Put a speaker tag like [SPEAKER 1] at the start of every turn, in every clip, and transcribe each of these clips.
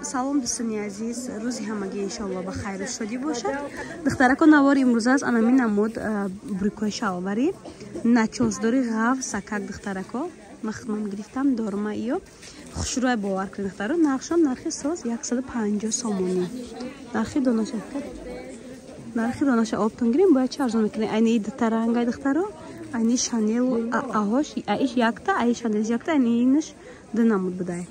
[SPEAKER 1] салом дӯстони азиз, рӯзи ҳамагӣ иншоалло ба хайру шодӣ бошад. духтаракон навори имрӯз аст ана мин намуд бурикои шалвари начосдори ғав сакак духтарако махмам гирифтам дорма иё хушрӯй бовар кунед духтаро. нархшон нархи соз 150 сомонӣ. нархи донаша обтон гирем бояд чӣ арзон мекунем. айни дутарангай духтаро айни шанел аҳош аиш якта ай шанел якта айни инаш дунамуд будай.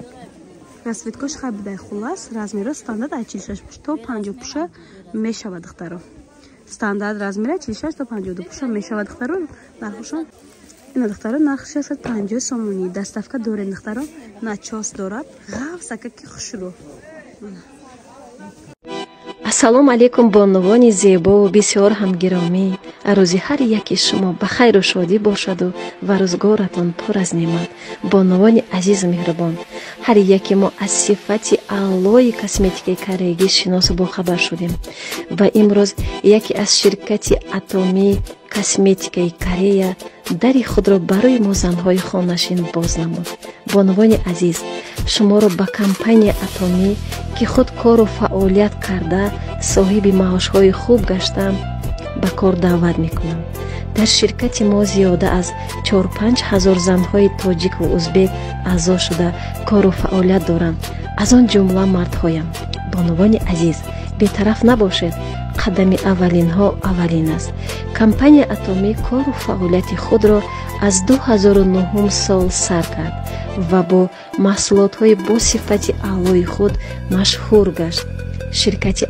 [SPEAKER 1] расветкош хай будай. хулас размеро стандарт ай 46 пуш то 50 пуша мешавад духтаро. стандарт размера 46 то 52 пуша мешавад духтаро. нархшон ина духтаро нархи 650 сомонӣ. доставка дорем духтаро. начос дорад ғав сакаки хушрӯ.
[SPEAKER 2] ассалому алайкум бонувони зебову бисёр ҳамгиромӣ. рӯзи ҳар яки шумо ба хайру шодӣ бошаду ва рӯзгоратон пур аз неъмат. бонувони азизу меҳрубон, ҳар яки мо аз сифати аълои косметикаи кореягӣ шиносу бохабар шудем ва имрӯз яке аз ширкати атоми косметикаи Корея дари худро барои мо занҳои хонашин боз намуд. бонувони азиз, шуморо ба компания атоми ки худ кору фаъолият карда соҳиби маошҳои хуб гашта ба кор даъват мекунам. дар ширкати мо зиёда аз 4-5 ҳазор занҳои тоҷику узбек аъзо шуда кору фаъолият доранд. аз он ҷумла мардҳоям. бонувони азиз, бетараф набошед, қадами аввалинҳо аввалин аст. компания атоми кору фаъолияти худро аз 2009 сол сар кард ва бо маҳсулотҳои бо сифати аълои худ машҳур гашт. ширкати